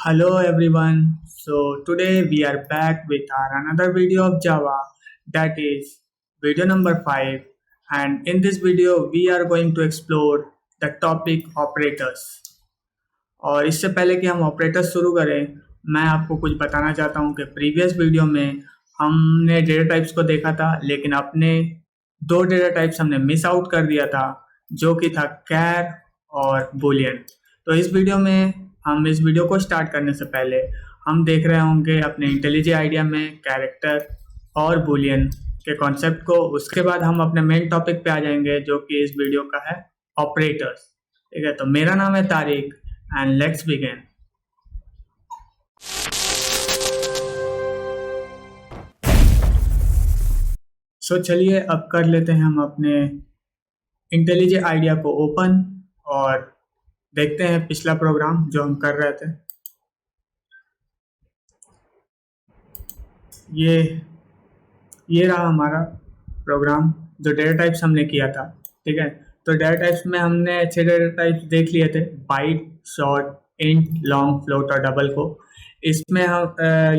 Hello everyone. So today we are back with our another video of Java, that is video number 5, and in this video we are going to explore the topic operators. और इससे पहले कि हम operators शुरू करें, मैं आपको कुछ बताना चाहता हूं कि प्रीवियस वीडियो में हमने डेटा टाइप्स को देखा था, लेकिन अपने दो डेटा टाइप्स हमने मिस आउट कर दिया था, जो कि था कैर और बूलियन। तो इस वीडियो को स्टार्ट करने से पहले हम देख रहे होंगे अपने इंटेलिजेंट आइडिया में कैरेक्टर और बूलियन के कॉन्सेप्ट को। उसके बाद हम अपने मेन टॉपिक पे आ जाएंगे, जो कि इस वीडियो का है ऑपरेटर्स। ठीक है, तो मेरा नाम है तारिक एंड लेट्स बिगिन। सो चलिए अब कर लेते हैं हम अपने इंटेलिजेंट आइडिया को ओपन और देखते हैं पिछला प्रोग्राम जो हम कर रहे थे। ये रहा हमारा प्रोग्राम जो डेटा टाइप्स हमने किया था। ठीक है, तो डेटा टाइप्स में हमने 6 डेटा टाइप्स देख लिए थे, byte, short, int, long, float और डबल को। इसमें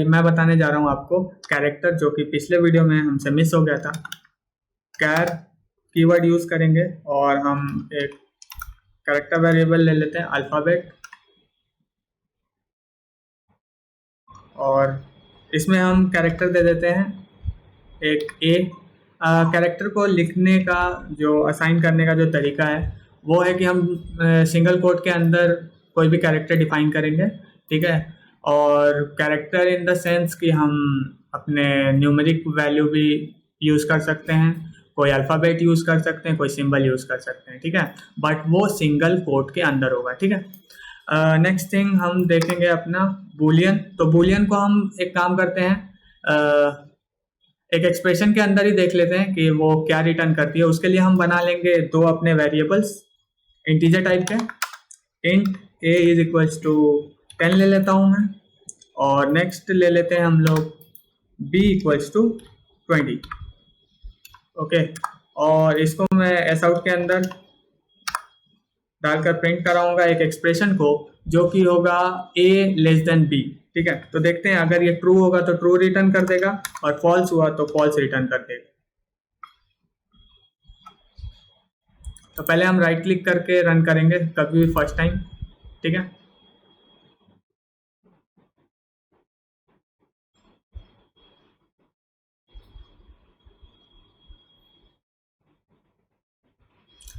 मैं बताने जा रहा हूँ आपको कैरेक्टर, जो कि पिछले वीडियो में हमसे मिस हो गया था। कैर कीवर्ड यूज करेंगे और हम एक कैरेक्टर वेरिएबल ले लेते हैं अल्फ़ाबेट, और इसमें हम कैरेक्टर दे देते हैं एक ए। कैरेक्टर को लिखने का जो असाइन करने का जो तरीका है वो है कि हम सिंगल कोट के अंदर कोई भी कैरेक्टर डिफाइन करेंगे। ठीक है, और कैरेक्टर इन द सेंस कि हम अपने न्यूमेरिक वैल्यू भी यूज़ कर सकते हैं, कोई अल्फ़ाबेट यूज़ कर सकते हैं, कोई सिंबल यूज़ कर सकते हैं। ठीक है, बट वो सिंगल कोट के अंदर होगा। ठीक है, नेक्स्ट थिंग हम देखेंगे अपना बूलियन। तो बूलियन को हम एक काम करते हैं, एक एक्सप्रेशन के अंदर ही देख लेते हैं कि वो क्या रिटर्न करती है। उसके लिए हम बना लेंगे दो अपने वेरिएबल्स इंटीजर टाइप के। Int a is equals to 10 ले लेता हूँ मैं, और नेक्स्ट ले लेते हैं हम लोग b इक्वल्स टू 20। ओके, और इसको मैं एस आउट के अंदर डालकर प्रिंट कराऊंगा एक एक्सप्रेशन को, जो कि होगा a लेस देन b। ठीक है, तो देखते हैं अगर ये ट्रू होगा तो ट्रू रिटर्न कर देगा, और फॉल्स हुआ तो फॉल्स रिटर्न कर देगा। तो पहले हम राइट क्लिक करके रन करेंगे कभी भी फर्स्ट टाइम। ठीक है,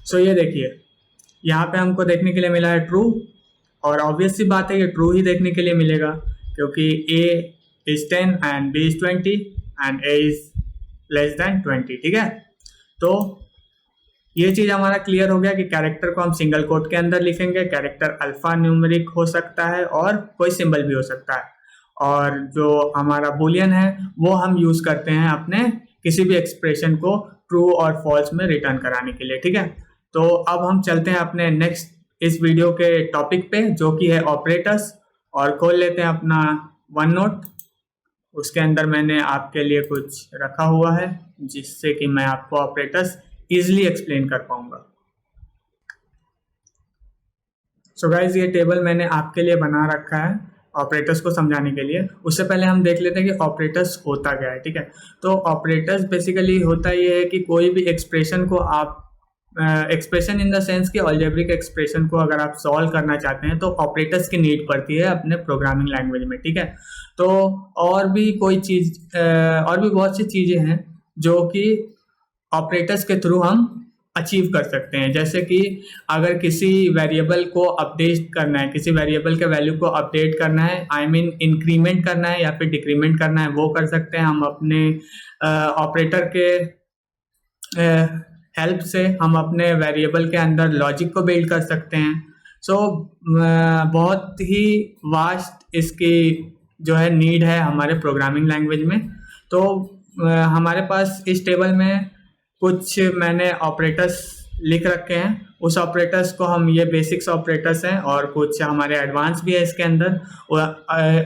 सो ये देखिए यहाँ पे हमको देखने के लिए मिला है ट्रू, और ऑब्वियस सी बात है ये ट्रू ही देखने के लिए मिलेगा, क्योंकि a is 10 and b is 20 and a is less than 20। ठीक है, तो ये चीज़ हमारा क्लियर हो गया कि कैरेक्टर को हम सिंगल कोट के अंदर लिखेंगे। कैरेक्टर अल्फा न्यूमेरिक हो सकता है और कोई सिंबल भी हो सकता है, और जो हमारा बूलियन है वो हम यूज़ करते हैं अपने किसी भी एक्सप्रेशन को ट्रू और फॉल्स में रिटर्न कराने के लिए। ठीक है, तो अब हम चलते हैं अपने नेक्स्ट इस वीडियो के टॉपिक पे, जो कि है ऑपरेटर्स, और खोल लेते हैं अपना वन नोट। उसके अंदर मैंने आपके लिए कुछ रखा हुआ है जिससे कि मैं आपको ऑपरेटर्स इजीली एक्सप्लेन कर पाऊंगा। सो गाइज, ये टेबल मैंने आपके लिए बना रखा है ऑपरेटर्स को समझाने के लिए। उससे पहले हम देख लेते हैं कि ऑपरेटर्स होता क्या है। ठीक है, तो ऑपरेटर्स बेसिकली होता ये है कि कोई भी एक्सप्रेशन को आप एक्सप्रेशन इन द सेंस कि अलजेब्रिक एक्सप्रेशन को अगर आप सॉल्व करना चाहते हैं तो ऑपरेटर्स की नीड पड़ती है अपने प्रोग्रामिंग लैंग्वेज में। ठीक है, तो और भी बहुत सी चीज़ें हैं जो कि ऑपरेटर्स के थ्रू हम अचीव कर सकते हैं। जैसे कि अगर किसी वेरिएबल को अपडेट करना है, किसी वेरिएबल के वैल्यू को अपडेट करना है, आई मीन इंक्रीमेंट करना है या फिर डिक्रीमेंट करना है, वो कर सकते हैं हम अपने ऑपरेटर के हेल्प से। हम अपने वेरिएबल के अंदर लॉजिक को बिल्ड कर सकते हैं। सो बहुत ही वास्ट इसकी जो है नीड है हमारे प्रोग्रामिंग लैंग्वेज में। तो हमारे पास इस टेबल में कुछ मैंने ऑपरेटर्स लिख रखे हैं। उस ऑपरेटर्स को हम, ये बेसिक्स ऑपरेटर्स हैं, और कुछ हमारे एडवांस भी है इसके अंदर।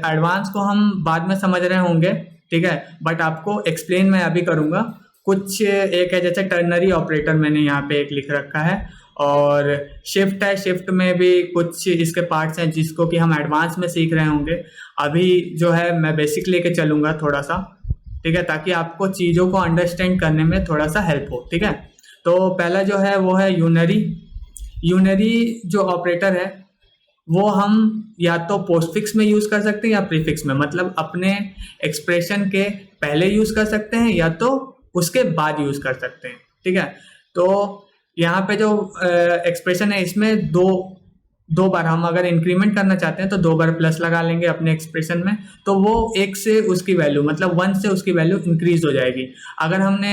एडवांस को हम बाद में समझ रहे होंगे। ठीक है, बट आपको एक्सप्लेन मैं अभी करूँगा। कुछ एक है जैसे टर्नरी ऑपरेटर मैंने यहाँ पे एक लिख रखा है, और शिफ्ट है, शिफ्ट में भी कुछ इसके पार्ट्स हैं जिसको कि हम एडवांस में सीख रहे होंगे। अभी जो है मैं बेसिक लेके चलूँगा थोड़ा सा, ठीक है, ताकि आपको चीज़ों को अंडरस्टैंड करने में थोड़ा सा हेल्प हो, ठीक है। तो पहला जो है वो है यूनरी। यूनरी जो ऑपरेटर है वो हम या तो पोस्टफिक्स में यूज़ कर सकते हैं या प्रीफिक्स में, मतलब अपने एक्सप्रेशन के पहले यूज़ कर सकते हैं या तो उसके बाद यूज़ कर सकते हैं, ठीक है। तो यहाँ पे जो एक्सप्रेशन है इसमें दो बार हम अगर इंक्रीमेंट करना चाहते हैं तो 2 बार प्लस लगा लेंगे अपने एक्सप्रेशन में, तो वो 1 से उसकी वैल्यू मतलब 1 से उसकी वैल्यू इंक्रीज हो जाएगी। अगर हमने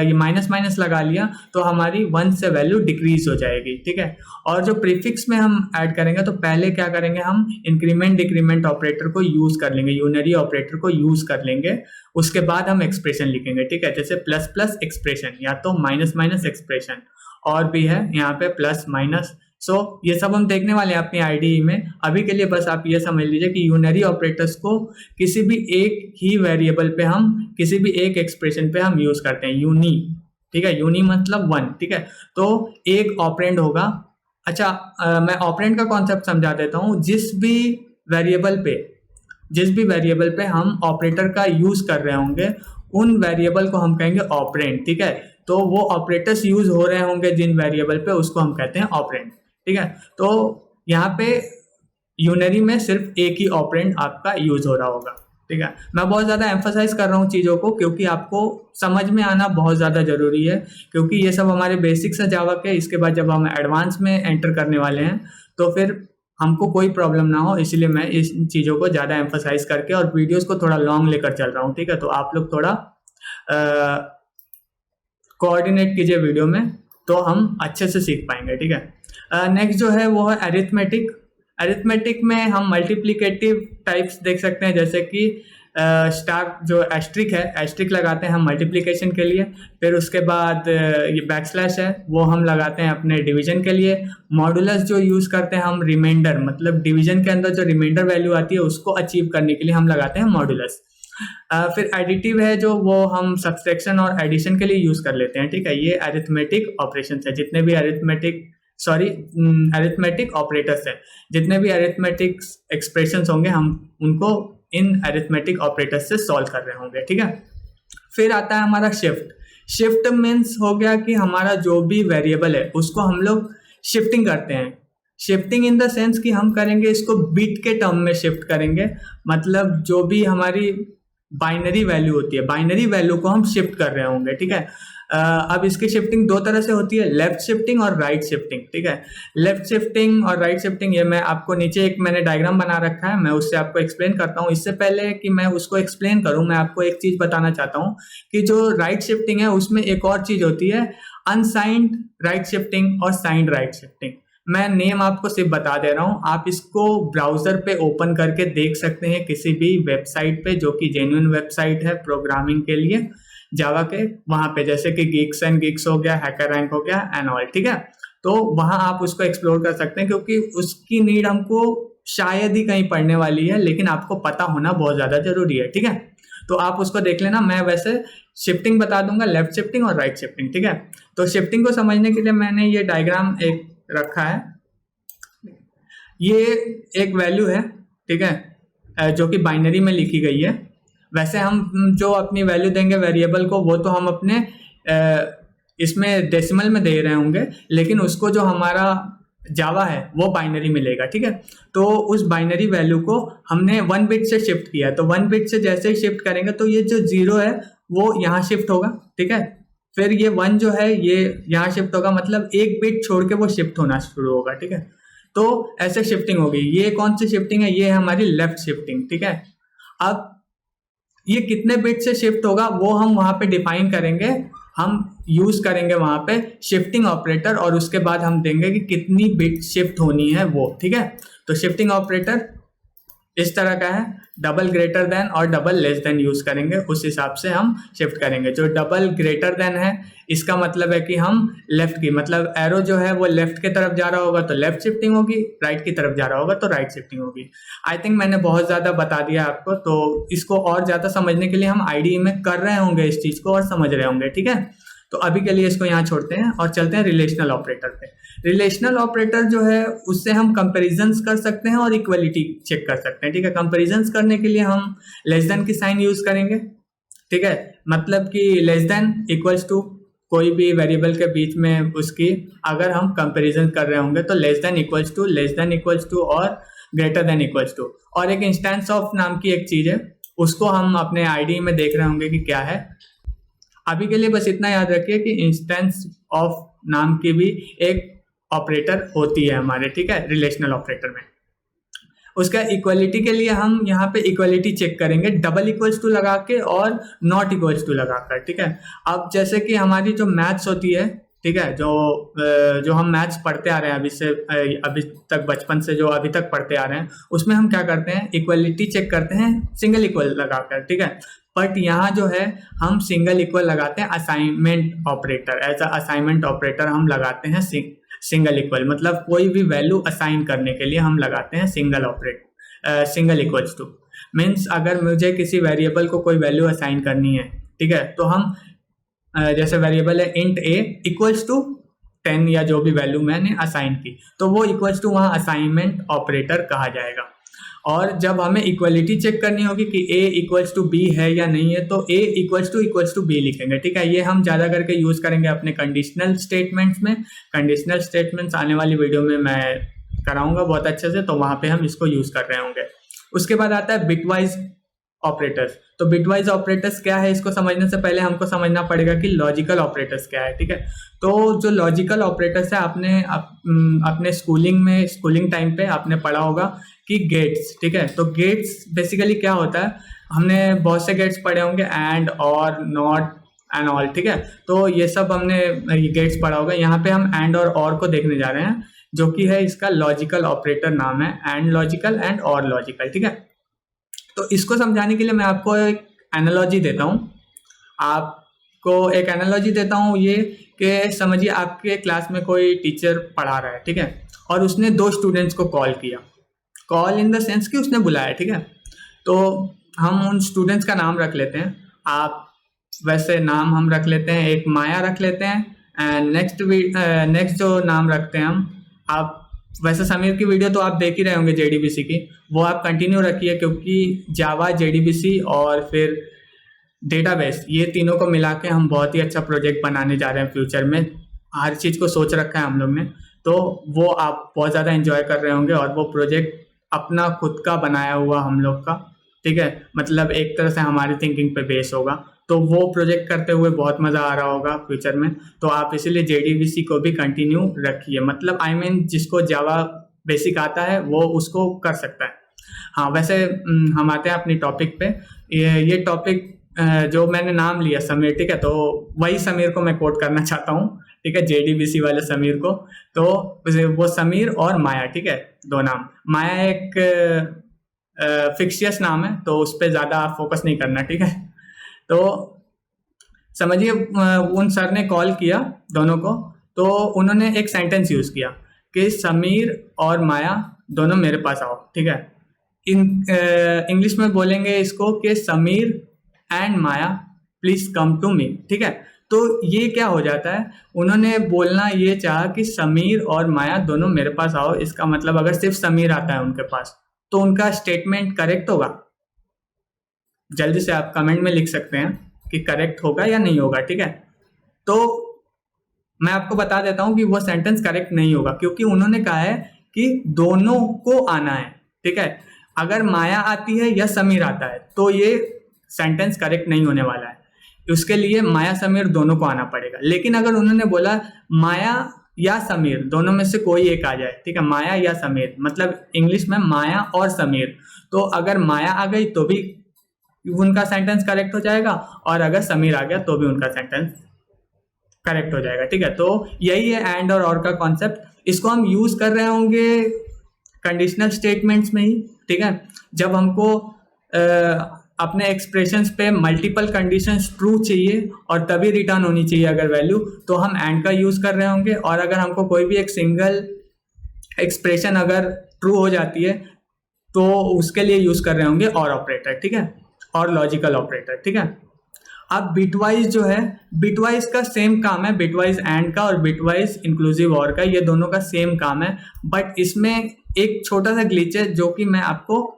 ये माइनस माइनस लगा लिया तो हमारी 1 से वैल्यू डिक्रीज हो जाएगी, ठीक है। और जो प्रीफिक्स में हम ऐड करेंगे तो पहले क्या करेंगे, हम इंक्रीमेंट डिक्रीमेंट ऑपरेटर को यूज़ कर लेंगे, यूनरी ऑपरेटर को यूज़ कर लेंगे, उसके बाद हम एक्सप्रेशन लिखेंगे, ठीक है। जैसे प्लस प्लस एक्सप्रेशन या तो माइनस माइनस एक्सप्रेशन, और भी है यहाँ पे प्लस माइनस। सो ये सब हम देखने वाले हैं अपनी आईडीई में। अभी के लिए बस आप ये समझ लीजिए कि यूनरी ऑपरेटर्स को किसी भी एक ही वेरिएबल पे हम किसी भी एक एक्सप्रेशन पे हम यूज़ करते हैं, यूनी, ठीक है। यूनी मतलब 1, ठीक है। तो एक ऑपरेंड होगा। अच्छा, मैं ऑपरेंड का कॉन्सेप्ट समझा देता हूँ। जिस भी वेरिएबल पे हम ऑपरेटर का यूज़ कर रहे होंगे उन वेरिएबल को हम कहेंगे ऑपरेंड, ठीक है। तो वो ऑपरेटर्स यूज़ हो रहे होंगे जिन वेरिएबल पे, उसको हम कहते हैं ऑपरेंड, ठीक है। तो यहाँ पे यूनरी में सिर्फ एक ही ऑपरेंड आपका यूज हो रहा होगा, ठीक है। मैं बहुत ज़्यादा एम्फसाइज कर रहा हूँ चीज़ों को क्योंकि आपको समझ में आना बहुत ज़्यादा ज़रूरी है, क्योंकि ये सब हमारे बेसिक्स है जावा के। इसके बाद जब हम एडवांस में एंटर करने वाले हैं तो फिर हमको कोई प्रॉब्लम ना हो, इसलिए मैं इस चीज़ों को ज़्यादा एम्फसाइज करके और वीडियोज़ को थोड़ा लॉन्ग लेकर चल रहा हूँ, ठीक है। तो आप लोग थोड़ा कोऑर्डिनेट कीजिए वीडियो में, तो हम अच्छे से सीख पाएंगे, ठीक है। नेक्स्ट जो है वो है अरिथमेटिक। अरिथमेटिक में हम मल्टीप्लिकेटिव टाइप्स देख सकते हैं, जैसे कि स्टार जो एस्ट्रिक है, एस्ट्रिक लगाते हैं हम मल्टीप्लिकेशन के लिए। फिर उसके बाद ये बैकस्लैश है वो हम लगाते हैं अपने डिवीजन के लिए। मॉडुलस जो यूज़ करते हैं हम रिमाइंडर, मतलब डिवीजन के अंदर जो रिमाइंडर वैल्यू आती है उसको अचीव करने के लिए हम लगाते हैं मॉडुलस। फिर एडिटिव है जो वो हम सब्सट्रैक्शन और एडिशन के लिए यूज़ कर लेते हैं, ठीक है। ये अरिथमेटिक ऑपरेशन है, जितने भी अरिथमेटिक ऑपरेटर्स हैं, जितने भी अरिथमेटिक एक्सप्रेशंस होंगे हम उनको इन अरिथमेटिक ऑपरेटर्स से सॉल्व कर रहे होंगे, ठीक है। फिर आता है हमारा शिफ्ट। शिफ्ट मीन्स हो गया कि हमारा जो भी वेरिएबल है उसको हम लोग शिफ्टिंग करते हैं। शिफ्टिंग इन द सेंस कि हम करेंगे इसको बिट के टर्म में शिफ्ट करेंगे, मतलब जो भी हमारी बाइनरी वैल्यू होती है, बाइनरी वैल्यू को हम शिफ्ट कर रहे होंगे, ठीक है। अब इसकी शिफ्टिंग 2 तरह से होती है, लेफ्ट शिफ्टिंग और राइट शिफ्टिंग, ठीक है। लेफ्ट शिफ्टिंग और राइट शिफ्टिंग ये मैं आपको नीचे एक मैंने डायग्राम बना रखा है, मैं उससे आपको एक्सप्लेन करता हूँ। इससे पहले कि मैं उसको एक्सप्लेन करूँ, मैं आपको एक चीज़ बताना चाहता हूँ कि जो राइट शिफ्टिंग है उसमें एक और चीज़ होती है, अनसाइंड राइट शिफ्टिंग और साइंड राइट शिफ्टिंग। मैं नेम आपको सिर्फ बता दे रहा हूँ, आप इसको ब्राउज़र पे ओपन करके देख सकते हैं किसी भी वेबसाइट पे जो कि जेन्युइन वेबसाइट है प्रोग्रामिंग के लिए जावा के, वहाँ पे जैसे कि गिग्स एंड गिग्स हो गया, हैकर रैंक हो गया एंड ऑल, ठीक है। तो वहाँ आप उसको एक्सप्लोर कर सकते हैं क्योंकि उसकी नीड हमको शायद ही कहीं पड़ने वाली है, लेकिन आपको पता होना बहुत ज़्यादा ज़रूरी है, ठीक है। तो आप उसको देख लेना। मैं वैसे शिफ्टिंग बता दूंगा, लेफ्ट शिफ्टिंग और राइट शिफ्टिंग, ठीक है। तो शिफ्टिंग को समझने के लिए मैंने ये डायग्राम एक रखा है। ये एक वैल्यू है, ठीक है, जो कि बाइनरी में लिखी गई है। वैसे हम जो अपनी वैल्यू देंगे वेरिएबल को वो तो हम अपने इसमें डेसिमल में दे रहे होंगे, लेकिन उसको जो हमारा जावा है वो बाइनरी मिलेगा, ठीक है। तो उस बाइनरी वैल्यू को हमने 1 बिट से शिफ्ट किया, तो 1 बिट से जैसे ही शिफ्ट करेंगे तो ये जो 0 है वो यहाँ शिफ्ट होगा, ठीक है। फिर ये 1 जो है ये यहाँ शिफ्ट होगा, मतलब 1 बिट छोड़ के वो शिफ्ट होना शुरू होगा, ठीक है। तो ऐसे शिफ्टिंग होगी। ये कौन सी शिफ्टिंग है? ये है हमारी लेफ्ट शिफ्टिंग, ठीक है। अब ये कितने बिट से शिफ्ट होगा वो हम वहां पे डिफाइन करेंगे, हम यूज करेंगे वहां पे शिफ्टिंग ऑपरेटर, और उसके बाद हम देंगे कि कितनी बिट शिफ्ट होनी है वो, ठीक है। तो शिफ्टिंग ऑपरेटर इस तरह का है, डबल ग्रेटर देन और डबल लेस देन यूज करेंगे, उस हिसाब से हम शिफ्ट करेंगे। जो डबल ग्रेटर देन है इसका मतलब है कि हम लेफ्ट की, मतलब एरो जो है वो लेफ्ट की तरफ जा रहा होगा तो लेफ्ट शिफ्टिंग होगी, राइट की तरफ जा रहा होगा तो राइट शिफ्टिंग होगी। आई थिंक मैंने बहुत ज़्यादा बता दिया आपको, तो इसको और ज़्यादा समझने के लिए हम आईडीई में कर रहे होंगे इस चीज़ को और समझ रहे होंगे, ठीक है। तो अभी के लिए इसको यहाँ छोड़ते हैं और चलते हैं रिलेशनल ऑपरेटर पे। रिलेशनल ऑपरेटर जो है उससे हम कंपेरिजन्स कर सकते हैं और इक्वलिटी चेक कर सकते हैं, ठीक है। कंपेरिजन्स करने के लिए हम लेस देन की साइन यूज करेंगे, ठीक है। मतलब कि लेस देन इक्वल्स टू कोई भी वेरिएबल के बीच में उसकी अगर हम कंपैरिजन कर रहे होंगे तो less than equals to, less than equals to और ग्रेटर देन इक्वल्स टू। और एक इंस्टेंस ऑफ नाम की एक चीज है, उसको हम अपने आईडी में देख रहे होंगे कि क्या है। अभी के लिए बस इतना याद रखिए कि इंस्टेंस ऑफ नाम की भी एक ऑपरेटर होती है हमारे, ठीक है, रिलेशनल ऑपरेटर में। उसका इक्वलिटी के लिए हम यहाँ पे इक्वलिटी चेक करेंगे डबल इक्वल्स टू लगा के और नॉट इक्वल्स टू लगाकर, ठीक है। अब जैसे कि हमारी जो मैथ्स होती है, ठीक है, जो हम मैथ्स पढ़ते आ रहे हैं अभी तक, बचपन से जो अभी तक पढ़ते आ रहे हैं, उसमें हम क्या करते हैं, इक्वलिटी चेक करते हैं सिंगल इक्वल लगाकर, ठीक है। बट यहाँ जो है हम सिंगल इक्वल लगाते हैं असाइनमेंट ऑपरेटर, ऐसा असाइनमेंट ऑपरेटर हम लगाते हैं सिंगल इक्वल, मतलब कोई भी वैल्यू असाइन करने के लिए हम लगाते हैं सिंगल इक्वल्स टू। मीन्स अगर मुझे किसी वेरिएबल को कोई वैल्यू असाइन करनी है, ठीक है, तो हम जैसे वेरिएबल है इंट ए इक्वल्स टू 10 या जो भी वैल्यू मैंने असाइन की, तो वो इक्वल्स टू वहाँ असाइनमेंट ऑपरेटर कहा जाएगा। और जब हमें इक्वलिटी चेक करनी होगी कि a इक्वल्स टू बी है या नहीं है, तो a इक्वल्स टू बी लिखेंगे, ठीक है। ये हम ज़्यादा करके यूज़ करेंगे अपने कंडीशनल स्टेटमेंट्स में। कंडीशनल स्टेटमेंट्स आने वाली वीडियो में मैं कराऊंगा बहुत अच्छे से, तो वहाँ पे हम इसको यूज़ कर रहे होंगे। उसके बाद आता है बिटवाइज ऑपरेटर्स। तो बिटवाइज ऑपरेटर्स क्या है, इसको समझने से पहले हमको समझना पड़ेगा कि लॉजिकल ऑपरेटर्स क्या है, ठीक है। तो जो लॉजिकल ऑपरेटर्स है, आपने अपने स्कूलिंग टाइम पे आपने पढ़ा होगा कि गेट्स, ठीक है। तो गेट्स बेसिकली क्या होता है, हमने बहुत से गेट्स पढ़े होंगे, एंड, और, नॉट एंड ऑल, ठीक है। तो ये सब हमने गेट्स पढ़ा होगा। यहाँ पे हम एंड और को देखने जा रहे हैं, जो कि है इसका लॉजिकल ऑपरेटर नाम है, एंड लॉजिकल एंड और लॉजिकल, ठीक है। तो इसको समझाने के लिए मैं आपको एक एनालॉजी देता हूँ, ये कि समझिए आपके क्लास में कोई टीचर पढ़ा रहा है, ठीक है, और उसने 2 स्टूडेंट्स को कॉल किया, कॉल इन द सेंस कि उसने बुलाया, ठीक है। तो हम उन स्टूडेंट्स का नाम रख लेते हैं, आप वैसे नाम हम रख लेते हैं, एक माया रख लेते हैं, एंड नेक्स्ट जो नाम रखते हैं आप वैसे समीर की वीडियो तो आप देख ही रहे होंगे JDBC की, वो आप कंटिन्यू रखिए, क्योंकि जावा, JDBC और फिर डेटाबेस, ये तीनों को मिला के हम बहुत ही अच्छा प्रोजेक्ट बनाने जा रहे हैं फ्यूचर में। हर चीज़ को सोच रखा है हम लोग ने, तो वो आप बहुत ज़्यादा एंजॉय कर रहे होंगे। और वो प्रोजेक्ट अपना खुद का बनाया हुआ हम लोग का, ठीक है, मतलब एक तरह से हमारी थिंकिंग पे बेस होगा, तो वो प्रोजेक्ट करते हुए बहुत मज़ा आ रहा होगा फ्यूचर में। तो आप इसीलिए JDBC को भी कंटिन्यू रखिए, मतलब जिसको जावा बेसिक आता है वो उसको कर सकता है। हाँ, वैसे हम आते हैं अपनी टॉपिक पे। ये टॉपिक जो मैंने नाम लिया समीर, ठीक है, तो वही समीर को मैं कोट करना चाहता हूँ, ठीक है, JDBC वाले समीर को। तो वो समीर और माया, ठीक है, 2 नाम। माया एक फिक्शियस नाम है, तो उस पर ज़्यादा फोकस नहीं करना, ठीक है। तो समझिए उन सर ने कॉल किया दोनों को, तो उन्होंने एक सेंटेंस यूज़ किया कि समीर और माया दोनों मेरे पास आओ, ठीक है। इंग्लिश में बोलेंगे इसको कि Sameer and Maya please come to me, ठीक है। तो ये क्या हो जाता है, उन्होंने बोलना ये चाहा कि समीर और माया दोनों मेरे पास आओ। इसका मतलब अगर सिर्फ समीर आता है उनके पास, तो उनका स्टेटमेंट करेक्ट होगा। जल्दी से आप कमेंट में लिख सकते हैं कि करेक्ट होगा या नहीं होगा, ठीक है। तो मैं आपको बता देता हूं कि वो सेंटेंस करेक्ट नहीं होगा, क्योंकि उन्होंने कहा है कि दोनों को आना है, ठीक है। अगर माया आती है या समीर आता है तो ये सेंटेंस करेक्ट नहीं होने वाला है, उसके लिए माया समीर दोनों को आना पड़ेगा। लेकिन अगर उन्होंने बोला माया या समीर दोनों में से कोई एक आ जाए, ठीक है, माया या समीर, मतलब इंग्लिश में माया और समीर, तो अगर माया आ गई तो भी उनका सेंटेंस करेक्ट हो जाएगा, और अगर समीर आ गया तो भी उनका सेंटेंस करेक्ट हो जाएगा, ठीक है। तो यही है एंड और का कॉन्सेप्ट। इसको हम यूज कर रहे होंगे कंडीशनल स्टेटमेंट्स में ही, ठीक है। जब हमको अपने एक्सप्रेशंस पे मल्टीपल कंडीशंस ट्रू चाहिए और तभी रिटर्न होनी चाहिए अगर वैल्यू, तो हम एंड का यूज कर रहे होंगे। और अगर हमको कोई भी एक सिंगल एक्सप्रेशन अगर ट्रू हो जाती है तो उसके लिए यूज कर रहे होंगे और ऑपरेटर, ठीक है, और लॉजिकल ऑपरेटर, ठीक है। अब बिटवाइज जो है, बिटवाइज का सेम काम है, बिटवाइज एंड का और बिटवाइज इंक्लूसिव और का, ये दोनों का सेम काम है, बट इसमें एक छोटा सा ग्लिच है जो कि मैं आपको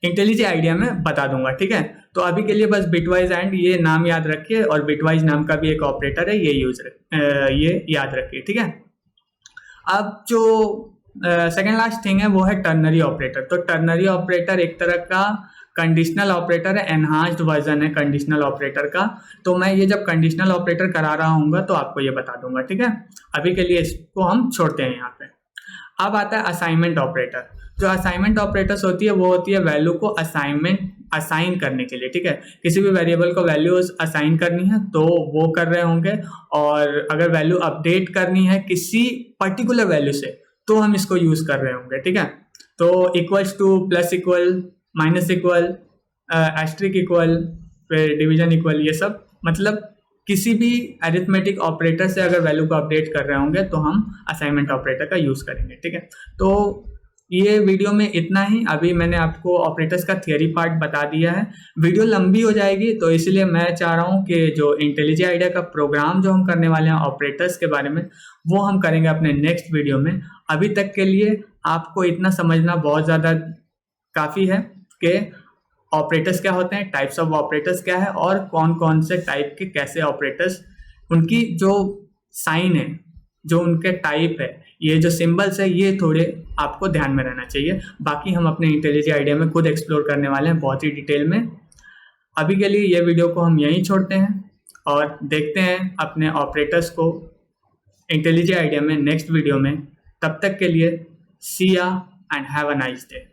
इंटेलिजेंट आइडिया में बता दूंगा, ठीक है। तो अभी के लिए बस बिटवाइज एंड ये नाम याद रखिए, और बिटवाइज नाम का भी एक ऑपरेटर है, ये याद रखिए, ठीक है। अब जो सेकेंड लास्ट थिंग है वो है टर्नरी ऑपरेटर। तो टर्नरी ऑपरेटर एक तरह का कंडीशनल ऑपरेटर है, एनहांस्ड वर्जन है कंडीशनल ऑपरेटर का। तो मैं ये जब कंडीशनल ऑपरेटर करा रहा हूँ तो आपको ये बता दूंगा, ठीक है। अभी के लिए इसको हम छोड़ते हैं यहाँ पे। अब आता है असाइनमेंट ऑपरेटर। जो असाइनमेंट ऑपरेटर्स होती है वो होती है वैल्यू को असाइन करने के लिए, ठीक है। किसी भी वेरिएबल को वैल्यूज असाइन करनी है तो वो कर रहे होंगे, और अगर वैल्यू अपडेट करनी है किसी पर्टिकुलर वैल्यू से तो हम इसको यूज कर रहे होंगे, ठीक है। तो equals to, plus equal, minus equal, asterisk equal, फिर डिवीजन इक्वल, ये सब मतलब किसी भी अरिथमेटिक ऑपरेटर से अगर वैल्यू को अपडेट कर रहे होंगे तो हम असाइनमेंट ऑपरेटर का यूज करेंगे, ठीक है। तो ये वीडियो में इतना ही। अभी मैंने आपको ऑपरेटर्स का थियरी पार्ट बता दिया है। वीडियो लंबी हो जाएगी तो इसलिए मैं चाह रहा हूँ कि जो इंटेलिजेंट आइडिया का प्रोग्राम जो हम करने वाले हैं ऑपरेटर्स के बारे में, वो हम करेंगे अपने नेक्स्ट वीडियो में। अभी तक के लिए आपको इतना समझना बहुत ज़्यादा काफ़ी है कि ऑपरेटर्स क्या होते हैं, टाइप्स ऑफ ऑपरेटर्स क्या है, और कौन कौन से टाइप के कैसे ऑपरेटर्स, उनकी जो साइन है, जो उनके टाइप है, ये जो सिंबल्स है, ये थोड़े आपको ध्यान में रहना चाहिए। बाकी हम अपने इंटेलिजेंट आइडिया में खुद एक्सप्लोर करने वाले हैं बहुत ही डिटेल में। अभी के लिए ये वीडियो को हम यहीं छोड़ते हैं और देखते हैं अपने ऑपरेटर्स को इंटेलिजेंट आइडिया में नेक्स्ट वीडियो में। तब तक के लिए सी या and have a nice day.